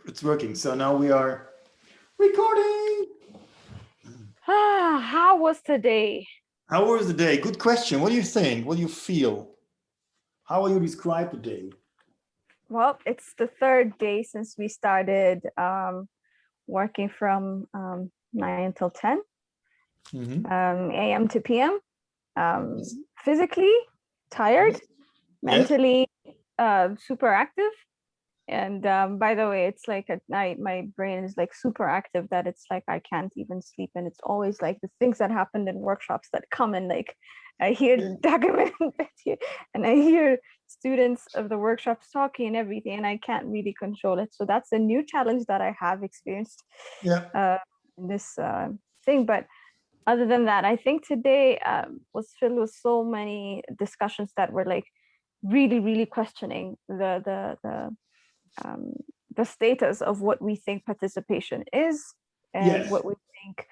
It's working. So now we are recording. How was today? How was the day? Good question. What do you think? What do you feel? How will you describe the day? Well, it's the third day since we started working from 9 until 10 a.m. to p.m. Yes. Physically tired, Yes. mentally super active. And by the way, it's like at night, my brain is like super active that it's like I can't even sleep. And it's always like the things that happened in workshops that come and like I hear Dagam and I hear students of the workshops talking and everything, and I can't really control it. So that's a new challenge that I have experienced in this thing. But other than that, I think today was filled with so many discussions that were like really questioning the status of what we think participation is and what we think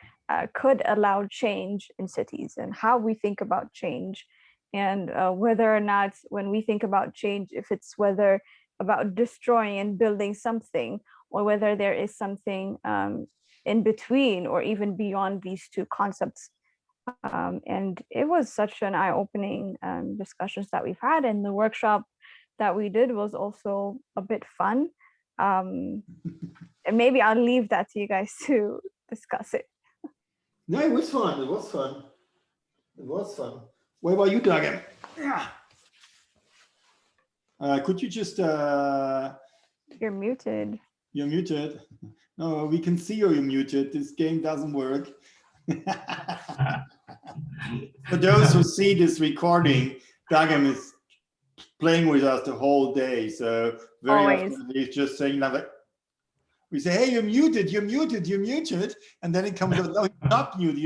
could allow change in cities and how we think about change, and whether or not when we think about change, if it's whether about destroying and building something, or whether there is something in between or even beyond these two concepts. And it was such an eye-opening discussions that we've had, and the workshop that we did was also a bit fun. And maybe I'll leave that to you guys to discuss it. No, it was fun. It was fun. It was fun. What about you, Dagen? Could you just... You're muted. You're muted. No, we can see you're muted. This game doesn't work. For those who see this recording, Dagam is playing with us the whole day. So very often he's just saying like, we say, hey, you're muted, you're muted, you're muted. And then it comes out, no, you're not muted.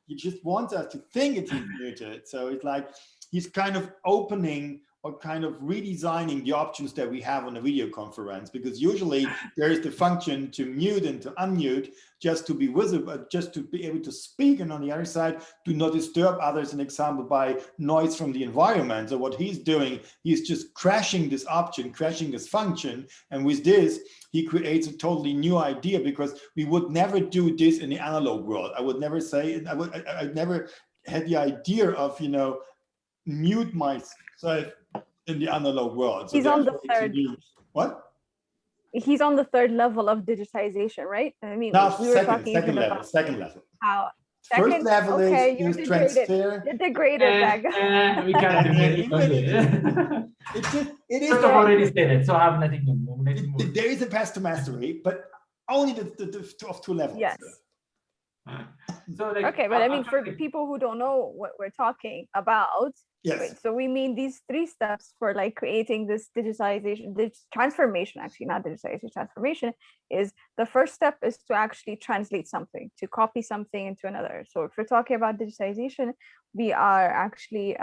You just want us to think it's muted. So it's like he's kind of opening or kind of redesigning the options that we have on a video conference, because usually there is the function to mute and to unmute just to be visible, just to be able to speak. And on the other side, do not disturb others, an example, by noise from the environment. So what he's doing, he's just crashing this option, crashing this function. And with this, he creates a totally new idea, because we would never do this in the analog world. I would never say, I never had the idea of, mute myself in the analog world. So he's on the third. What? He's on the third level of digitization, right? I mean, no, we were talking second level. about second level. How First level okay, is transfer. You're degraded, we can't do it. It is. First of already said it, so I have nothing more. There is a path to mastery, but only the of two levels. Yes. So like, okay, but I mean, for people who don't know what we're talking about, yes. Right, so we mean these 3 steps for like creating this digitalization, this transformation, actually not digitalization, transformation is the first step is to actually translate something, to copy something into another. So if we're talking about digitization, we are actually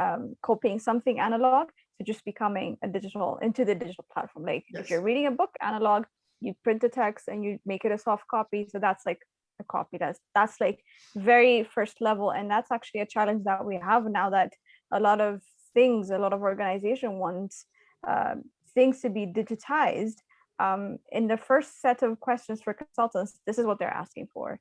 copying something analog to just becoming into the digital platform. Like if you're reading a book analog, you print the text and you make it a soft copy. So that's like a copy. That's like very first level. And that's actually a challenge that we have now, that a lot of organization wants things to be digitized. In the first set of questions for consultants, this is what they're asking for.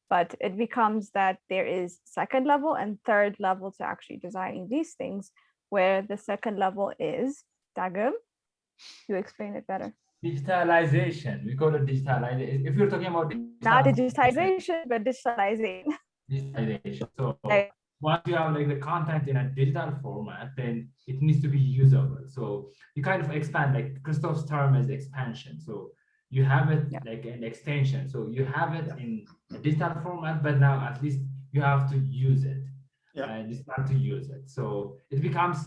But it becomes that there is second level and third level to actually designing these things, where the second level is, Dagam, you explain it better. Digitalization, we call it digitalization. If you're talking about not digitization, but digitalization. Digitalization. So once you have like the content in a digital format, then it needs to be usable. So you kind of expand, like Christoph's term is expansion. So you have it like an extension. So you have it in a digital format, but now at least you have to use it. And you start to use it. So it becomes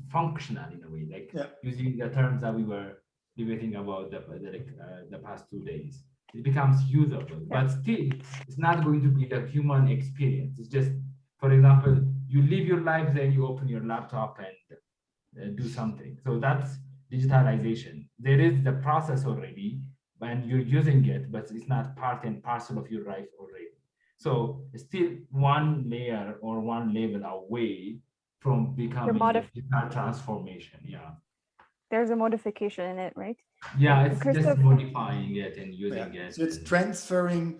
functional in a way, like using the terms that we were debating about the past 2 days. It becomes usable, but still it's not going to be the human experience. It's just, for example, you live your life, then you open your laptop and do something. So that's digitalization. There is the process already and you're using it, but it's not part and parcel of your life already. So it's still one layer or one level away from becoming a digital transformation. There's a modification in it, right? Yeah, it's Christoph, just modifying it and using it. So it's transferring,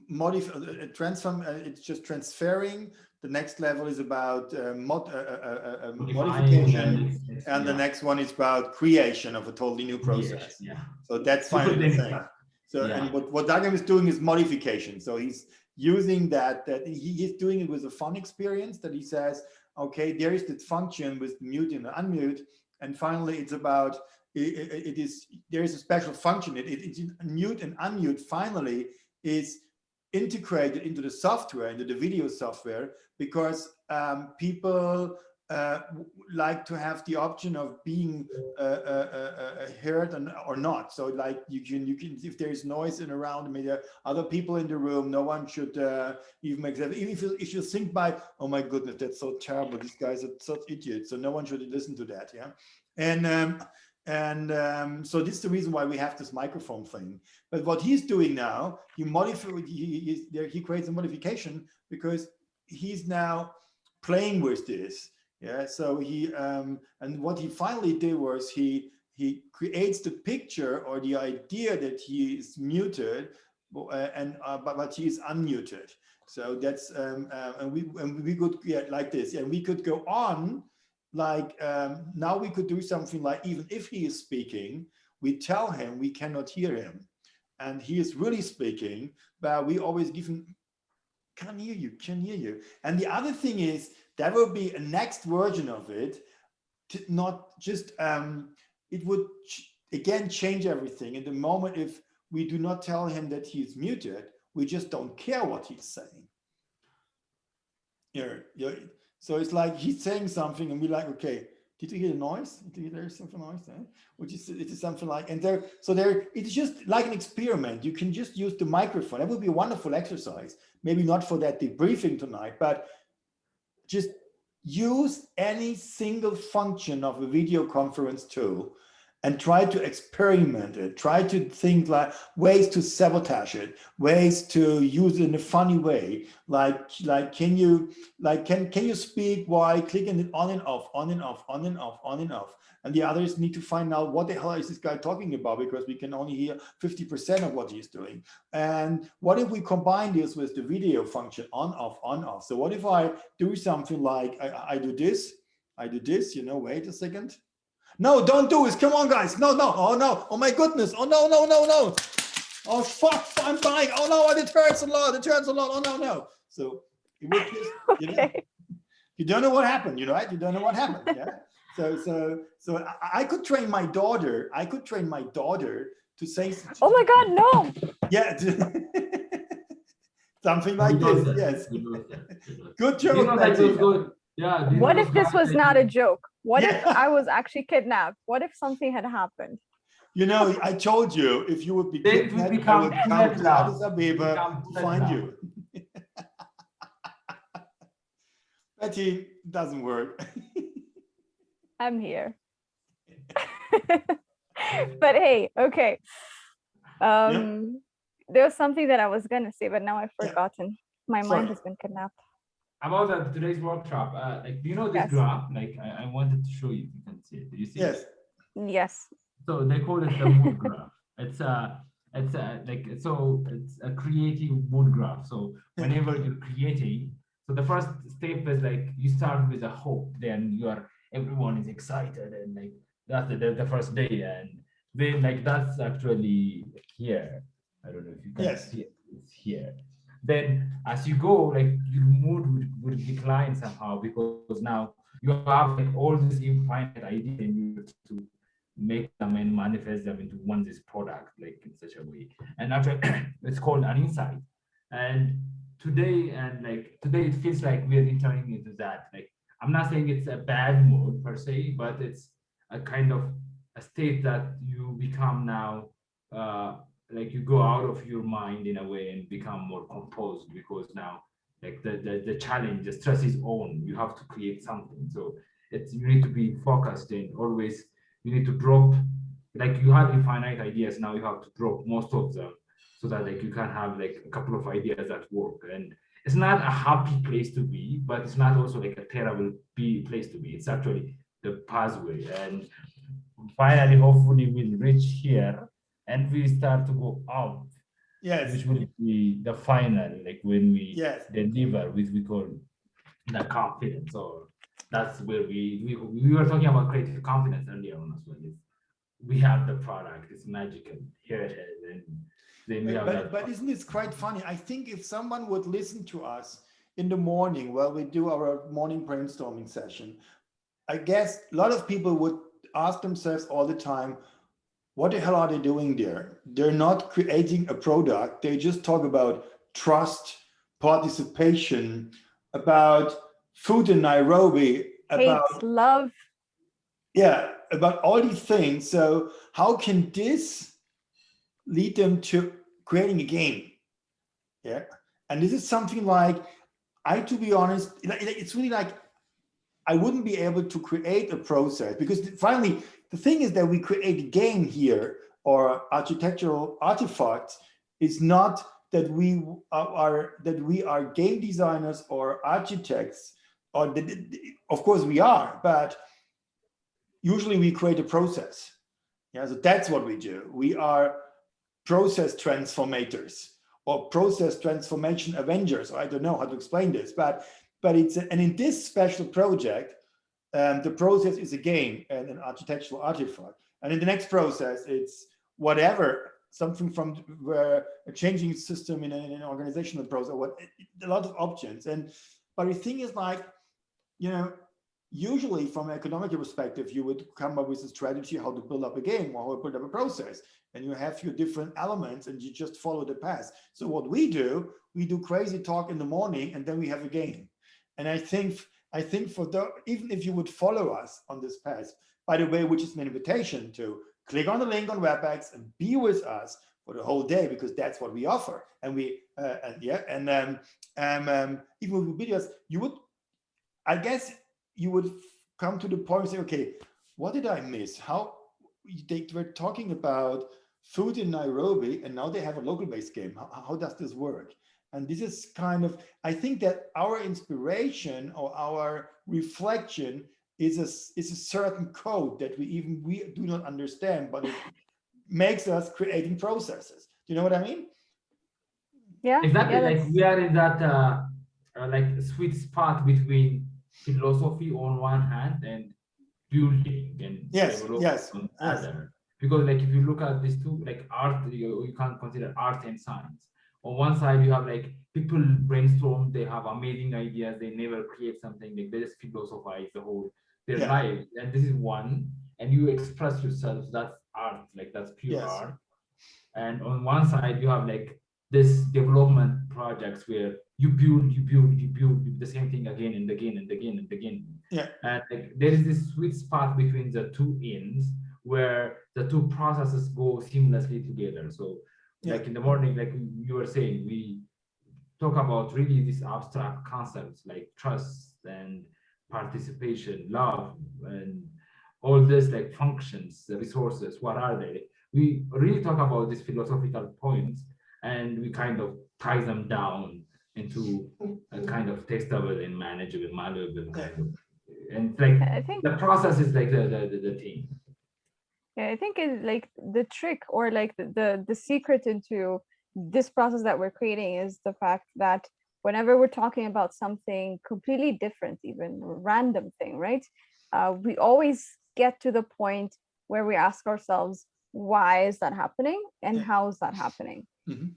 it's just transferring. The next level is about modification, and the next one is about creation of a totally new process. Yeah. So that's finally the thing. So and what Dagam is doing is modification. So he's using that he's doing it with a fun experience that he says, okay, there is the function with mute and unmute, and finally it's about there is a special function. It's mute and unmute finally is integrated into the software, into the video software, because people like to have the option of being heard or not. So like you can if there is noise in around, maybe there are other people in the room, no one should even make that. Even if you think by, oh my goodness, that's so terrible, these guys are such idiots, so no one should listen to that. Yeah. And so this is the reason why we have this microphone thing. But what he's doing now, he creates a modification because he's now playing with this. Yeah. So he and what he finally did was he creates the picture or the idea that he is muted, but he is unmuted. So that's and we could like this, and we could go on. Like now we could do something like, even if he is speaking, we tell him we cannot hear him, and he is really speaking, but we always give him, can hear you. And the other thing is, there will be a next version of it, not just, it would again change everything. In the moment, if we do not tell him that he's muted, we just don't care what he's saying. So it's like he's saying something and we're like, okay, did you hear the noise? Did you hear something noise? Which is, it is something like, and it's just like an experiment. You can just use the microphone. That would be a wonderful exercise. Maybe not for that debriefing tonight, but just use any single function of a video conference tool and try to experiment it, try to think like ways to sabotage it, ways to use it in a funny way. Like can you speak while clicking it on and off, on and off, on and off, on and off? And the others need to find out what the hell is this guy talking about, because we can only hear 50% of what he's doing. And what if we combine this with the video function on, off, on, off? So what if I do something like I do this, wait a second. No, don't do this. Come on, guys. No. Oh, no. Oh, my goodness. Oh, no. Oh, fuck. I'm dying. Oh, no. It hurts a lot. Oh, no. So it would just, okay. You don't know what happened, right? You don't know what happened. Yeah. So I could train my daughter. To say. Oh, my God. No. Yeah. Something like this. Yes. Good joke, Betty. Yeah. What if this was not a joke? What if I was actually kidnapped? What if something had happened? I told you, if you would be kidnapped, I would come to Addis Ababa to find you. Betty, doesn't work. I'm here. But hey, okay. There was something that I was gonna say, but now I've forgotten. My mind has been kidnapped. About today's workshop, do you know this graph? I wanted to show you if you can see it. Do you see it? Yes. So they call it the mood graph. It's a creative mood graph. So whenever you're creating, so the first step is you start with a hope, then everyone is excited, and that's the first day, and then that's actually here. I don't know if you can see it. It's here. Then as you go, your mood would decline somehow, because now you have all these infinite ideas and you have to make them and manifest them into this product in such a way. And after it's called an insight. And today it feels like we're entering into that. I'm not saying it's a bad mood per se, but it's a kind of a state that you become now you go out of your mind in a way and become more composed, because now the challenge, the stress is on. You have to create something. So you need to be focused, and always you need to drop, you have infinite ideas, now you have to drop most of them, so that you can have a couple of ideas that work. And it's not a happy place to be, but it's not also a terrible place to be. It's actually the pathway. And finally, hopefully, we'll reach here and we start to go up. Yes. Which will be the final, like when we Yes. deliver, which we call the confidence. Or that's where we were talking about creative confidence earlier on as well. We have the product, it's magical, here it is, and then we have that. But isn't this quite funny? I think if someone would listen to us in the morning while we do our morning brainstorming session, I guess a lot of people would ask themselves all the time, what the hell are they doing there? They're not creating a product. They just talk about trust, participation, about food in Nairobi, about love. Yeah, about all these things. So how can this lead them to creating a game? Yeah. And this is something like, to be honest, it's really like, I wouldn't be able to create a process, because finally, the thing is that we create a game here or architectural artifacts. It's not that we are game designers or architects, or of course we are, but usually we create a process. Yeah, so that's what we do. We are process transformators or process transformation avengers. I don't know how to explain this, but it's, and in this special project, the process is a game and an architectural artifact. And in the next process, it's whatever, something from where a changing system in an organizational process, a lot of options. But the thing is, like, usually from an economic perspective, you would come up with a strategy how to build up a game or how to build up a process. And you have your different elements and you just follow the path. So what we do crazy talk in the morning and then we have a game. And I think for even if you would follow us on this path, by the way, which is an invitation to click on the link on WebEx and be with us for the whole day, because that's what we offer. And even with videos, I guess you would come to the point and say, okay, what did I miss? How they were talking about food in Nairobi and now they have a local based game. How does this work? And this is kind of, I think that our inspiration or our reflection is a certain code that we do not understand, but it makes us creating processes. Do you know what I mean? Yeah, exactly. Yeah, like we are in that like sweet spot between philosophy on one hand and building and development on the other. Because like if you look at these two, like art, you can't consider art and science. On one side, you have like people brainstorm, they have amazing ideas, they never create something, like they just philosophize their life. And this is one, and you express yourself, that's art, like that's pure art. And on one side, you have like this development projects where you build the same thing again and again and again and again. Yeah. And like there is this sweet spot between the two ends where the two processes go seamlessly together. So like in the morning, like you were saying, we talk about really these abstract concepts like trust and participation, love, and all this like functions, the resources, what are they? We really talk about these philosophical points and we kind of tie them down into a kind of testable and manageable, malleable kind of, and like I think the process is like the thing. Yeah, I think it's like the trick or like the secret into this process that we're creating is the fact that whenever we're talking about something completely different, even a random thing, right? We always get to the point where we ask ourselves, why is that happening and how is that happening?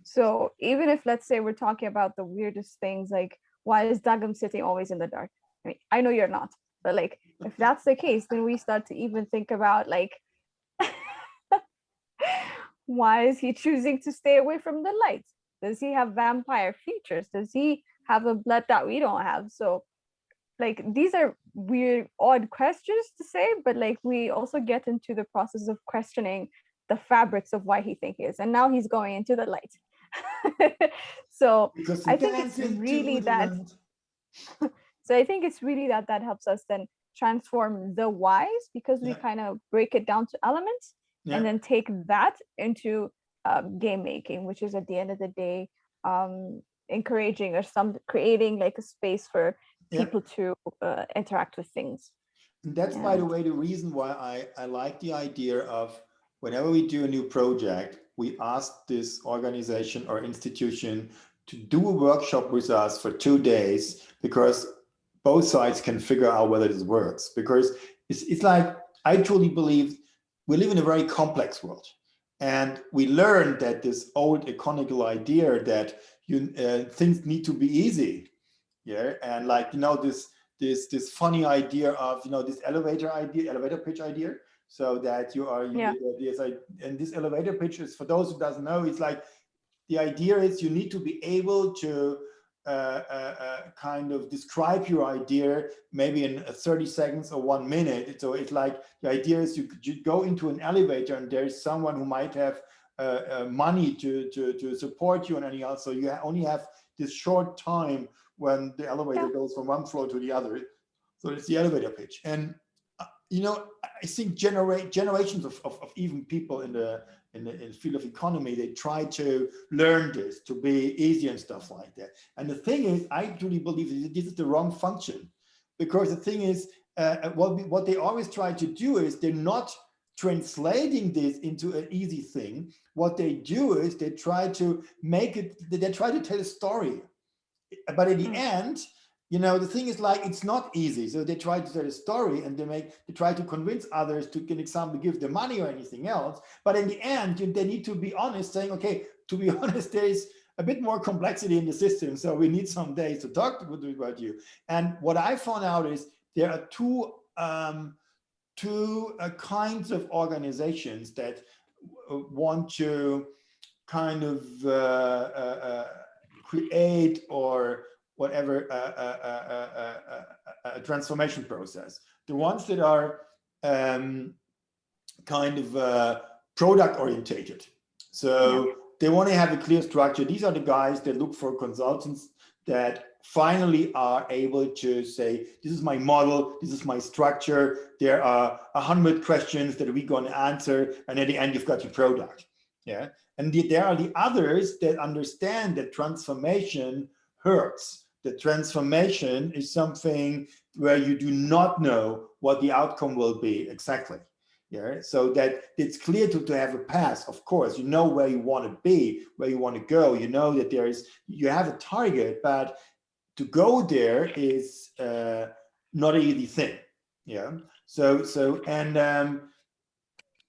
So even if, let's say, we're talking about the weirdest things, like why is Dagam sitting always in the dark? I mean, I know you're not, but like if that's the case, then we start to even think about like, why is he choosing to stay away from the lights? Does he have vampire features? Does he have a blood that we don't have? So like these are weird, odd questions to say, but like we also get into the process of questioning the fabrics of why he thinks is, and now he's going into the light. So I think it's really that. So I think it's really that helps us then transform the whys, because we kind of break it down to elements and then take that into game making, which is at the end of the day encouraging or creating like a space for people to interact with things. that's, by the way, the reason why I like the idea of whenever we do a new project, we ask this organization or institution to do a workshop with us for 2 days, because both sides can figure out whether this works. Because it's like, I truly believe we live in a very complex world. And we learned that this old iconical idea that things need to be easy. Yeah, and like, this funny idea of, this elevator pitch idea. So that and this elevator pitch is, for those who doesn't know, it's like, the idea is you need to be able to kind of describe your idea maybe in 30 seconds or 1 minute. So it's like, the idea is you go into an elevator and there's someone who might have money to support you and anything else. So you only have this short time when the elevator goes from one floor to the other. So it's the elevator pitch. And I think generations of even people in the field of economy, they try to learn this to be easy and stuff like that. And the thing is, I truly believe that this is the wrong function, because the thing is, what they always try to do is they're not translating this into an easy thing. What they do is they try to tell a story, but at the end, the thing is, like, it's not easy. So they try to tell a story, and they try to convince others to, for example, give them money or anything else. But in the end, they need to be honest, saying, okay, to be honest, there is a bit more complexity in the system. So we need some days to talk about you. And what I found out is there are two kinds of organizations that want to kind of create or whatever a transformation process. The ones that are kind of product orientated. So they want to have a clear structure. These are the guys that look for consultants that finally are able to say, this is my model, this is my structure, there are 100 questions that we're going to answer, and at the end you've got your product. Yeah. And there are the others that understand that transformation hurts. The transformation is something where you do not know what the outcome will be exactly. Yeah, so that it's clear to have a path. Of course, you know where you want to be, where you want to go. You know that you have a target, but to go there is not an easy thing. Yeah. So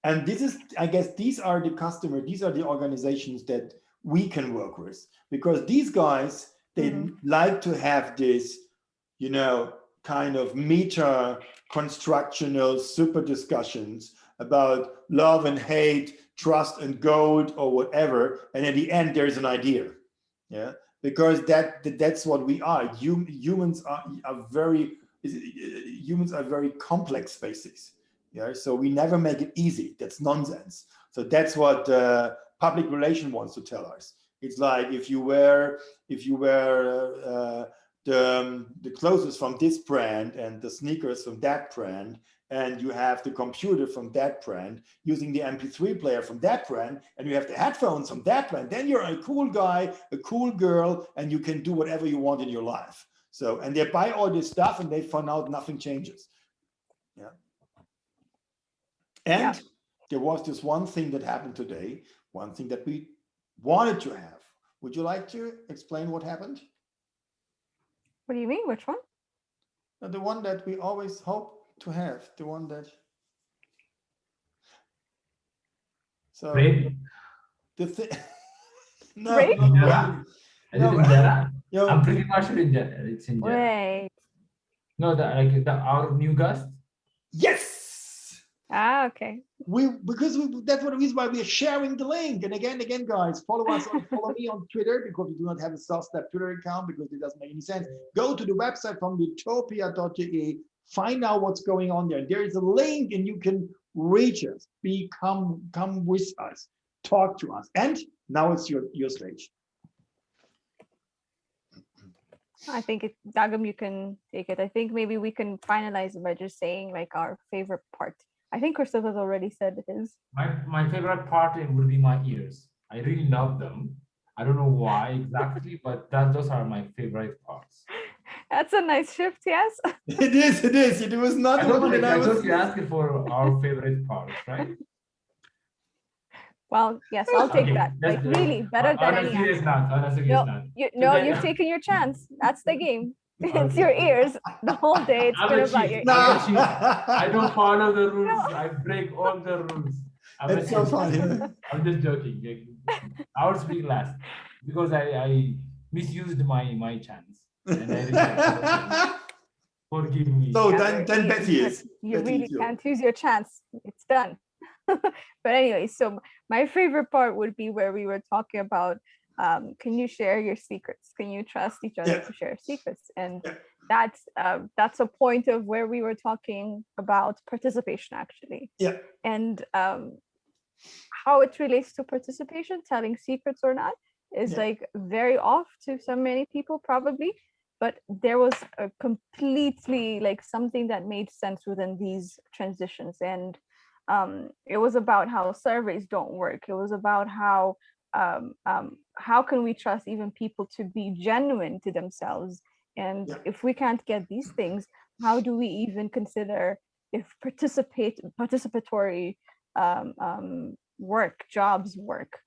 and this is, I guess, these are the customers, these are the organizations that we can work with, because these guys, they like to have this, kind of meta constructional super discussions about love and hate, trust and gold, or whatever. And at the end, there's an idea. Yeah, because that's what we are. Humans are very complex species. Yeah, so we never make it easy. That's nonsense. So that's what public relation wants to tell us. It's like if you wear the clothes from this brand and the sneakers from that brand, and you have the computer from that brand using the MP3 player from that brand, and you have the headphones from that brand, then you're a cool guy, a cool girl, and you can do whatever you want in your life. So, and they buy all this stuff and they find out nothing changes. Yeah. And there was this one thing that happened today, one thing that we wanted to have. Would you like to explain what happened? What do you mean? Which one? The one that we always hope to have. The one that. So. Rape? The thing. No. Rape? I'm pretty much sure it's in Jera. Wait. No, our new guest. Yes. Okay. That's one reason why we are sharing the link. And again, guys, follow me on Twitter, because we do not have a self-step Twitter account, because it doesn't make any sense. Go to the website from LUtopia.de, find out what's going on there. There is a link and you can reach us, come with us, talk to us. And now it's your stage. I think Dagam, you can take it. I think maybe we can finalize it by just saying like our favorite part. I think Christoph has already said his. My favorite part would be my ears. I really love them. I don't know why exactly, but those are my favorite parts. That's a nice shift, yes. It is. It was not I one that I thought was. you asked for our favorite part, right? Well, yes, I'll take Okay, that. Like really better than any serious answer. note, on a serious note. You've taken your chance. That's the game. It's your ears. The whole day it's been about your ears. I don't follow the rules. I break all the rules. It's so funny. I'm just joking. I will speak last because I misused my chance. And I regret. Forgive me. So then Betty is. You really can't use your chance. It's done. But anyway, so my favorite part would be where we were talking about can you share your secrets? Can you trust each other to share secrets? And that's a point of where we were talking about participation, actually. Yeah. And how it relates to participation, telling secrets or not, is like very off to so many people probably. But there was a completely like something that made sense within these transitions. And it was about how surveys don't work. It was about how can we trust even people to be genuine to themselves? And if we can't get these things, how do we even consider if participatory work, jobs work?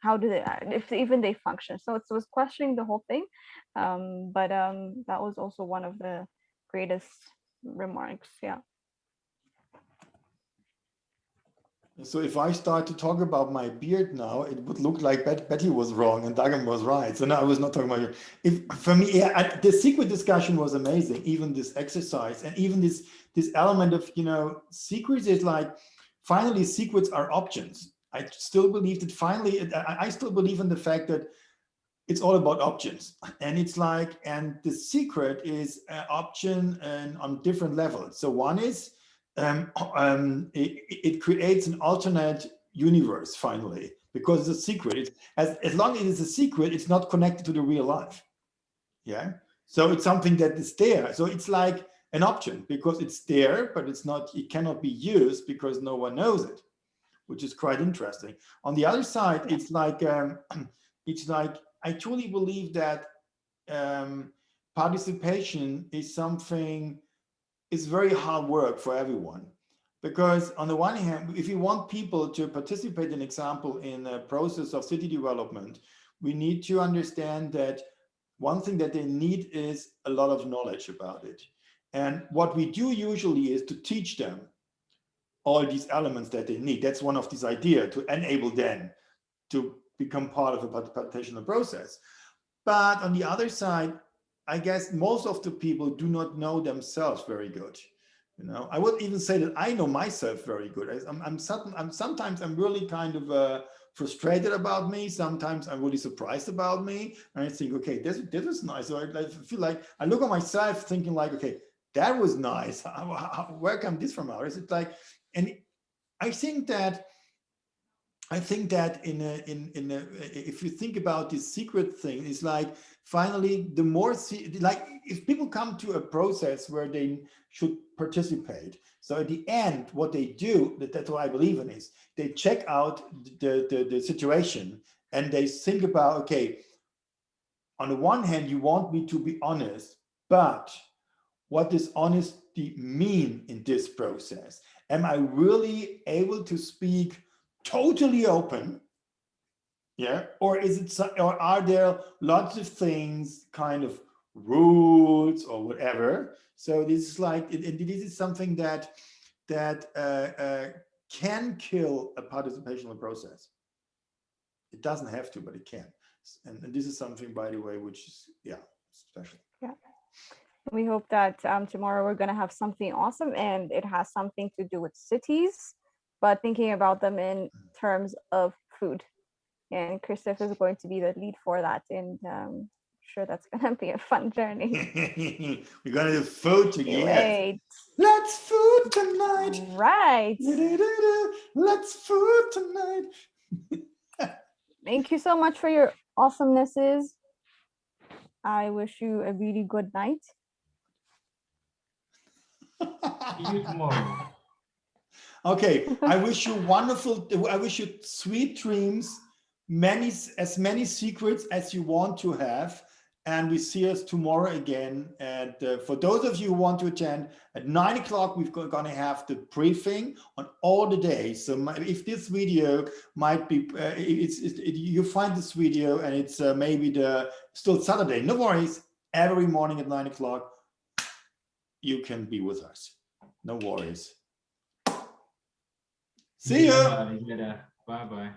How do they, if even they function? So it was questioning the whole thing. But that was also one of the greatest remarks. Yeah. So if I start to talk about my beard now, it would look like Betty was wrong and Dagam was right. So no, I was not talking about it. For me, the secret discussion was amazing. Even this exercise and even this element of, secrets is like, finally, secrets are options. I still believe that finally, I still believe in the fact that it's all about options. And it's like, and the secret is an option and on different levels. So one is, it creates an alternate universe finally, because it's a secret. As long as it's a secret, it's not connected to the real life. Yeah. So it's something that is there. So it's like an option because it's there, but it cannot be used because no one knows it, which is quite interesting. On the other side, it's like I truly believe that participation is something. It's very hard work for everyone, because on the one hand, if you want people to participate, in example, in a process of city development, we need to understand that one thing that they need is a lot of knowledge about it. And what we do usually is to teach them all these elements that they need. That's one of these ideas, to enable them to become part of a participational process. But on the other side, I guess most of the people do not know themselves very good. I would even say that I know myself very good. Sometimes I'm really kind of frustrated about me. Sometimes I'm really surprised about me. And I think, okay, this is nice. So I feel like I look at myself thinking like, okay, that was nice. Where come this from? It's like, and I think that if you think about this secret thing, it's like finally the more like if people come to a process where they should participate. So at the end, what they do, that's what I believe in, is they check out the situation and they think about, okay, on the one hand, you want me to be honest, but what does honesty mean in this process? Am I really able to speak totally open? Yeah, or are there lots of things, kind of rules or whatever? So this is like, this is something that can kill a participational process. It doesn't have to, but it can. And this is something, by the way, which is special. Yeah. We hope that tomorrow we're going to have something awesome, and it has something to do with cities, but thinking about them in terms of food. And Christoph is going to be the lead for that, and I'm sure that's going to be a fun journey. We're going to do food together. Wait. Let's food tonight. Right. Let's food tonight. Thank you so much for your awesomenesses. I wish you a really good night. See you tomorrow. Okay, I wish you sweet dreams, as many secrets as you want to have, and we see us tomorrow again. And for those of you who want to attend, at 9 o'clock, we're going to have the briefing on all the days. So if this video might be, you find this video and it's maybe still Saturday, no worries. Every morning at 9 o'clock, you can be with us. No worries. See you. Bye-bye.